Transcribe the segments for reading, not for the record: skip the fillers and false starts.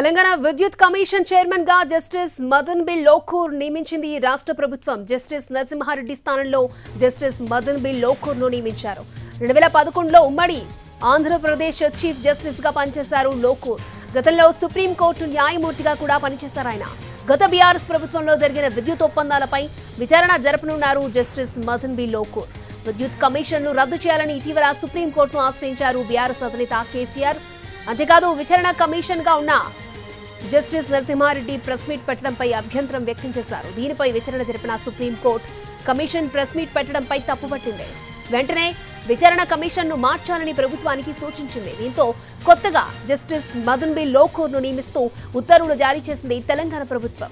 తెలంగాణ విద్యుత్ commission chairman గా justice Madan B Lokur నియమించింది రాష్ట్ర ప్రభుత్వం. జస్టిస్ నరసింహారెడ్డి స్థానంలో జస్టిస్ మదన్ బి లోకూర్ ను నియమించారు. 2011లో ఉమ్మడి ఆంధ్రప్రదేశ్ చీఫ్ జస్టిస్ గా పనిచేశారు లోకూర్. గతంలో సుప్రీంకోర్టు న్యాయమూర్తిగా కూడా పనిచేశారు ఆయన. గత బీఆర్ఎస్ ప్రభుత్వంలో జరిగిన విద్యుత్ ఒప్పందాలపై విచారణ జరపనున్నారు జస్టిస్ మదన్ బి లోకూర్. విద్యుత్ కమిషన్ ను రద్దు చేయాలని ఇటీవల సుప్రీంకోర్టును ఆశ్రయించారు బీఆర్ఎస్ అధినేత కేసీఆర్. అంతేకాదు విచారణ కమిషన్ గా ఉన్న జస్టిస్ నరసింహారెడ్డి ప్రెస్ మీట్ పెట్టడంపై అభ్యంతరం వ్యక్తం చేశారు. దీనిపై విచారణ జరిపిన సుప్రీంకోర్టు కమిషన్ ప్రెస్ మీట్ పెట్టడంపై తప్పుపట్టింది. వెంటనే విచారణ కమిషన్ ను మార్చాలని ప్రభుత్వానికి సూచించింది. దీంతో కొత్తగా జస్టిస్ మదన్ బి లోకూర్ ను నియమిస్తూ ఉత్తర్వులు జారీ చేసింది తెలంగాణ ప్రభుత్వం.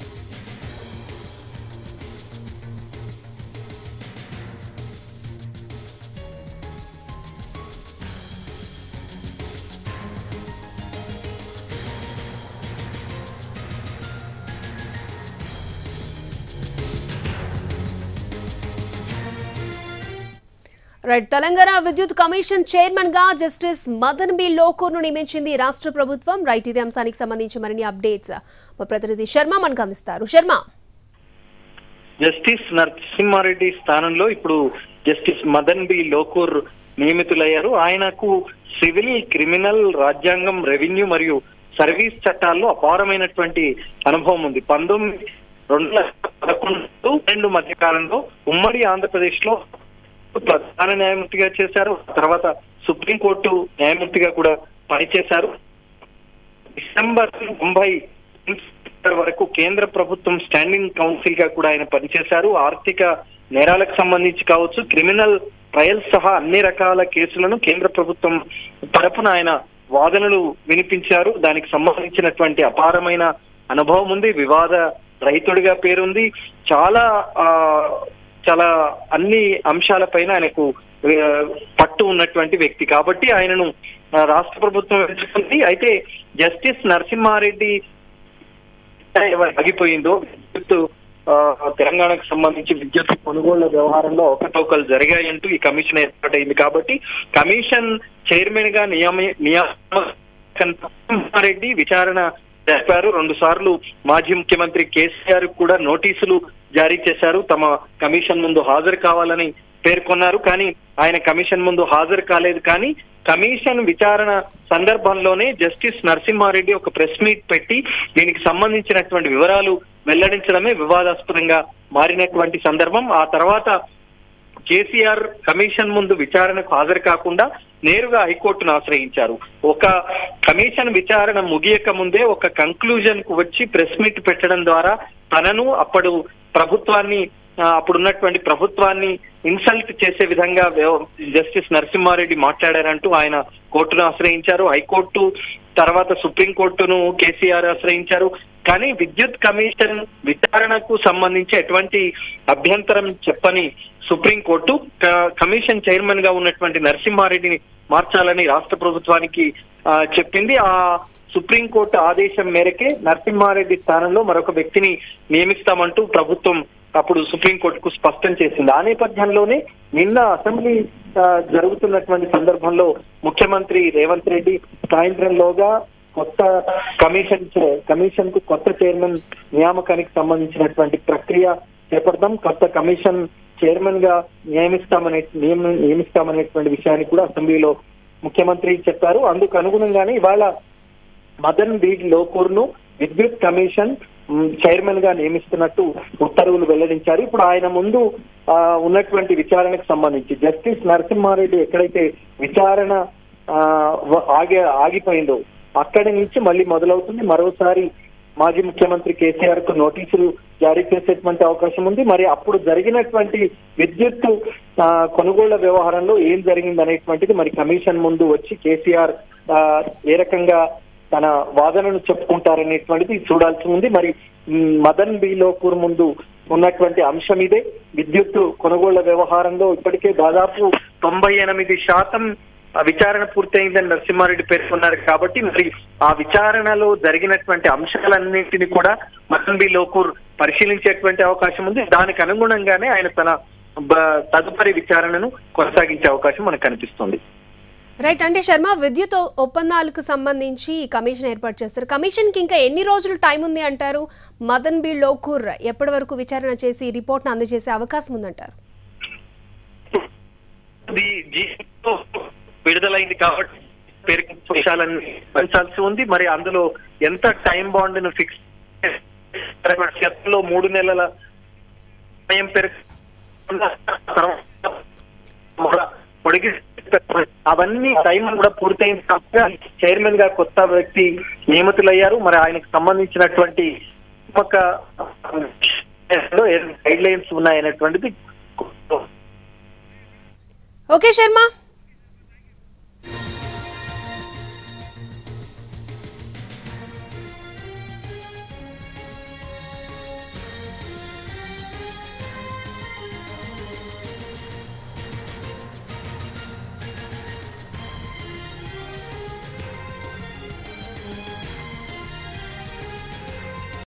తెలంగాణ విద్యుత్ కమిషన్ చైర్మన్ గా జస్టిస్ మదన్ బి లోకూర్ ను నియమించింది రాష్ట్ర ప్రభుత్వం. ఇదే అంశానికి సంబంధించి మరిన్ని అప్డేట్స్ మా ప్రతినిధి శర్మ మనకు అందిస్తారు. శర్మ, జస్టిస్ నరసింహారెడ్డి స్థానంలో ఇప్పుడు జస్టిస్ మదన్ బి లోకూర్ నియమితులయ్యారు. ఆయనకు సివిల్, క్రిమినల్, రాజ్యాంగం, రెవెన్యూ మరియు సర్వీస్ చట్టాల్లో అపారమైనటువంటి అనుభవం ఉంది. 2011-2012 మధ్య కాలంలో ఉమ్మడి ఆంధ్రప్రదేశ్ లో ప్రధాన న్యాయమూర్తిగా చేశారు. తర్వాత సుప్రీంకోర్టు న్యాయమూర్తిగా కూడా పనిచేశారు. డిసెంబర్ 90 వరకు కేంద్ర ప్రభుత్వం స్టాండింగ్ కౌన్సిల్ గా కూడా ఆయన పనిచేశారు. ఆర్థిక నేరాలకు సంబంధించి కావచ్చు, క్రిమినల్ ట్రయల్స్ సహా అన్ని రకాల కేసులను కేంద్ర ప్రభుత్వం తరపున ఆయన వాదనలు వినిపించారు. దానికి సంబంధించినటువంటి అపారమైన అనుభవం ఉంది. వివాద రహితుడిగా పేరుంది. చాలా అన్ని అంశాలపైన ఆయనకు పట్టు ఉన్నటువంటి వ్యక్తి కాబట్టి ఆయనను రాష్ట్ర ప్రభుత్వం ఎంచుకుంది. అయితే జస్టిస్ నరసింహారెడ్డి ఆగిపోయిందో విద్యుత్ తెలంగాణకు సంబంధించి విద్యుత్ కొనుగోళ్ల వ్యవహారంలో ఒకటోకలు జరిగాయంటూ ఈ కమిషన్ ఏర్పాటైంది. కాబట్టి కమిషన్ చైర్మన్ గా నరసింహారెడ్డి విచారణ జరిపారు. 2 సార్లు మాజీ ముఖ్యమంత్రి కేసీఆర్ కూడా నోటీసులు జారీ చేశారు. తమ కమిషన్ ముందు హాజరు కావాలని పేర్కొన్నారు. కానీ ఆయన కమిషన్ ముందు హాజరు కాలేదు. కానీ కమిషన్ విచారణ సందర్భంలోనే జస్టిస్ నరసింహారెడ్డి ఒక ప్రెస్ మీట్ పెట్టి దీనికి సంబంధించినటువంటి వివరాలు వెల్లడించడమే వివాదాస్పదంగా మారినటువంటి సందర్భం. ఆ తర్వాత కేసీఆర్ కమిషన్ ముందు విచారణకు హాజరు కాకుండా నేరుగా హైకోర్టును ఆశ్రయించారు. ఒక కమిషన్ విచారణ ముగియక ముందే ఒక కంక్లూజన్ కు వచ్చి ప్రెస్ మీట్ పెట్టడం ద్వారా తనను అప్పుడున్నటువంటి ప్రభుత్వాన్ని ఇన్సల్ట్ చేసే విధంగా జస్టిస్ నరసింహారెడ్డి మాట్లాడారంటూ ఆయన కోర్టును ఆశ్రయించారు. హైకోర్టు తర్వాత సుప్రీంకోర్టును కేసీఆర్ ఆశ్రయించారు. కానీ విద్యుత్ కమిషన్ విచారణకు సంబంధించి ఎటువంటి అభ్యంతరం చెప్పని సుప్రీంకోర్టు కమిషన్ చైర్మన్ గా ఉన్నటువంటి నరసింహారెడ్డిని మార్చాలని రాష్ట్ర ప్రభుత్వానికి చెప్పింది. ఆ సుప్రీంకోర్టు ఆదేశం మేరకే నరసింహారెడ్డి స్థానంలో మరొక వ్యక్తిని నియమిస్తామంటూ ప్రభుత్వం అప్పుడు సుప్రీంకోర్టుకు స్పష్టం చేసింది. ఆ నేపథ్యంలోనే నిన్న అసెంబ్లీ జరుగుతున్నటువంటి సందర్భంలో ముఖ్యమంత్రి రేవంత్ రెడ్డి సాయంత్రంలోగా కొత్త కమిషన్ కు కొత్త చైర్మన్ నియామకానికి సంబంధించినటువంటి ప్రక్రియ చేపడతాం, కొత్త కమిషన్ చైర్మన్ గా నియమిస్తామనేటువంటి విషయాన్ని కూడా అసెంబ్లీలో ముఖ్యమంత్రి చెప్పారు. అందుకు అనుగుణంగానే ఇవాళ మదన్ బి లోకూర్ ను విద్యుత్ కమిషన్ చైర్మన్ గా నియమిస్తున్నట్టు ఉత్తర్వులు వెల్లడించారు. ఇప్పుడు ఆయన ముందు ఉన్నటువంటి విచారణకు సంబంధించి జస్టిస్ నరసింహారెడ్డి ఎక్కడైతే విచారణ ఆగిపోయిందో అక్కడి నుంచి మళ్ళీ మొదలవుతుంది. మరోసారి మాజీ ముఖ్యమంత్రి కేసీఆర్ కు నోటీసులు జారీ చేసేటువంటి అవకాశం ఉంది. మరి అప్పుడు జరిగినటువంటి విద్యుత్ కొనుగోళ్ల వ్యవహారంలో ఏం జరిగింది అనేటువంటిది మరి కమిషన్ ముందు వచ్చి కేసీఆర్ ఏ రకంగా తన వాదనను చెప్పుకుంటారనేటువంటిది చూడాల్సి ఉంది. మరి మదన్ బి లోకూర్ ముందు ఉన్నటువంటి అంశం ఇదే. విద్యుత్ కొనుగోళ్ల వ్యవహారంలో ఇప్పటికే దాదాపు 98% విచారణ పూర్తయిందని నరసింహారెడ్డి పేర్కొన్నారు. కాబట్టి మరి ఆ విచారణలో జరిగినటువంటి అంశాలన్నింటినీ కూడా మదన్ బి లోకూర్ పరిశీలించేటువంటి అవకాశం ఉంది. దానికి అనుగుణంగానే ఆయన తన తదుపరి విచారణను కొనసాగించే అవకాశం మనకు కనిపిస్తుంది. రైట్. అంటే శర్మ, విద్యుత్ ఒప్పందాలకు సంబంధించి కమిషన్ ఏర్పాటు చేస్తారు. కమిషన్ కి ఇంకా ఎన్ని రోజులు టైం ఉంది అంటారు? మదన్ బి లోకూర్ ఎప్పటి వరకు విచారణ చేసి రిపోర్ట్ ను అందజేసే అవకాశం ఉందంటారు? విడుదలైంది కాబట్టి విషయాలన్నీ పెంచాల్సి ఉంది. మరి అందులో ఎంత టైం బాండ్ ను ఫిక్స్ 3 నెలల సమయం పొడిగి అవన్నీ టైం కూడా పూర్తయిన చైర్మన్ గా కొత్త వ్యక్తి నియమితులయ్యారు. మరి ఆయనకు సంబంధించినటువంటి గైడ్ లైన్స్ ఉన్నాయనేటువంటిది. ఓకే శర్మ.